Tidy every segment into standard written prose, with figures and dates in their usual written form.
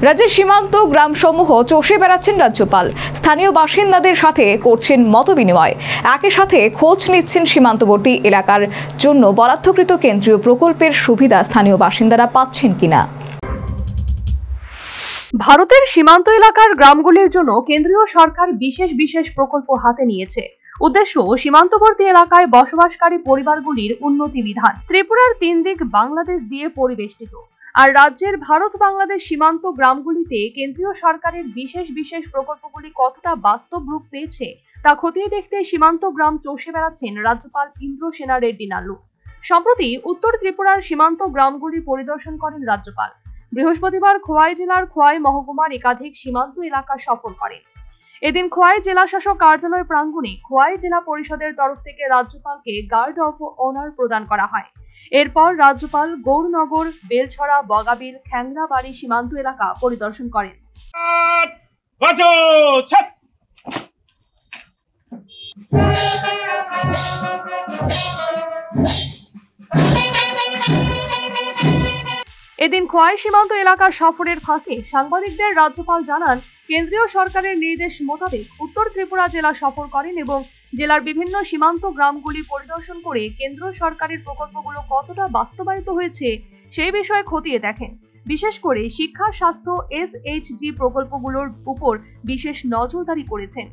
রাজ্যের সীমান্ত গ্রামসমূহ চষে বেড়াচ্ছেন রাজ্যপাল। স্থানীয় বাসিন্দাদের সাথে করছেন মতবিনিময়। একই সাথে খোঁজ নিচ্ছেন সীমান্তবর্তী এলাকার জন্য বরাদ্দকৃত কেন্দ্রীয় প্রকল্পের সুবিধা স্থানীয় বাসিন্দারা পাচ্ছেন কিনা। ভারতের সীমান্ত এলাকার গ্রামগুলির জন্য কেন্দ্রীয় সরকার বিশেষ প্রকল্প হাতে নিয়েছে। উদ্দেশ্য সীমান্তবর্তী এলাকায় বসবাসকারী পরিবারগুলির উন্নতি বিধান। ত্রিপুরার 3 দিক বাংলাদেশ দিয়ে পরিবেষ্টিত, আর রাজ্যের ভারত বাংলাদেশ সীমান্ত গ্রামগুলিতে কেন্দ্রীয় সরকারের বিশেষ প্রকল্পগুলি কতটা বাস্তব রূপ পেয়েছে তা খতিয়ে দেখতে সীমান্ত গ্রাম চষে বেড়াচ্ছেন রাজ্যপাল ইন্দ্রসেনা রেড্ডি নাল্লু। সম্প্রতি উত্তর ত্রিপুরার সীমান্ত গ্রামগুলি পরিদর্শন করেন রাজ্যপাল। বৃহস্পতিবার খোয়াই জেলার খোয়াই মহকুমার একাধিক সীমান্ত এলাকা সফর করেন। এদিন খোয়াই জেলা শাসক কার্যালয় প্রাঙ্গণে খোয়াই জেলা পরিষদের তরফ থেকে রাজ্যপালকে গার্ড অফ অনার প্রদান করা হয়। এরপর রাজ্যপাল গৌরনগর, বেলছড়া, বগাবিল, খ্যাংরাবাড়ি সীমান্ত এলাকা পরিদর্শন করেন। এদিন খোয়াই সীমান্ত এলাকা সফরের ফাঁকে সাংবাদিকদের রাজ্যপাল জানান, কেন্দ্রীয় সরকারের নির্দেশ মোতাবেক উত্তর ত্রিপুরা জেলা সফর করেন এবং জেলার বিভিন্ন সীমান্ত গ্রামগুলি পরিদর্শন করে কেন্দ্র সরকারের প্রকল্পগুলো কতটা বাস্তবায়িত হয়েছে সেই বিষয়ে খতিয়ে দেখেন। বিশেষ করে শিক্ষা, স্বাস্থ্য, SHG প্রকল্পগুলোর উপর বিশেষ নজরদারি করেছেন।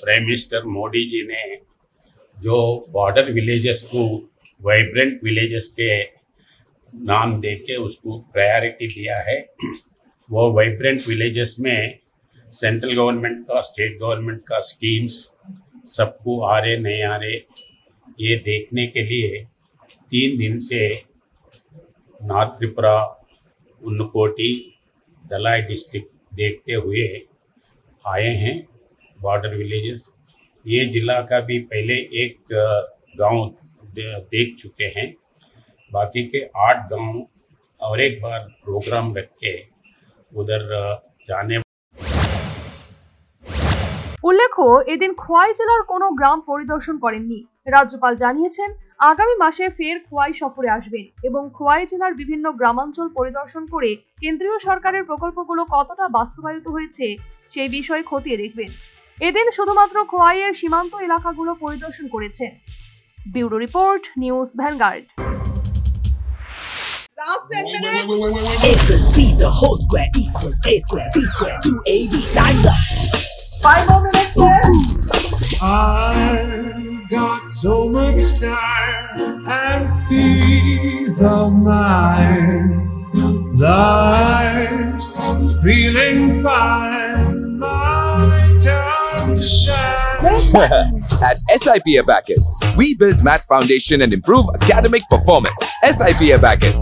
प्राइम मिनिस्टर मोदी जी ने जो बॉर्डर विलेजेस को वाइब्रेंट विलेजेस के नाम देके उसको प्रायोरिटी दिया है। वो वाइब्रेंट विलेजेस में सेंट्रल गवर्नमेंट का, स्टेट गवर्नमेंट का स्कीम्स सबको आ रहे नहीं आ रहे, ये देखने के लिए 3 दिन से नॉर्थ त्रिपुरा, उन्नकोटी, धलाई डिस्ट्रिक्ट देखते हुए आए हैं। बॉर्डर विलेजेस, ये जिला का भी पहले एक गांव देख चुके हैं, बाकी के 8 गांव और एक बार प्रोग्राम रख के उधर जाने। উল্লেখ্য, এদিন খোয়াই জেলার কোনো গ্রাম পরিদর্শন করেননি। রাজ্যপাল জানিয়েছেন, আগামী মাসে ফের খোয়াই সফরে আসবেন এবং খোয়াই জেলার বিভিন্ন গ্রামাঞ্চল পরিদর্শন করে কেন্দ্রীয় সরকারের প্রকল্পগুলো কতটা বাস্তবায়িত হয়েছে সেই বিষয়ে খতিয়ে দেখবেন। এদিন শুধুমাত্র খোয়াইয়ের সীমান্ত এলাকাগুলো পরিদর্শন করেছেন। Bureau report, news vanguard. I've got so much time and peace of mind. Life's feeling fine. My time to shine. At SIP Abacus, we build math foundation and improve academic performance. SIP Abacus,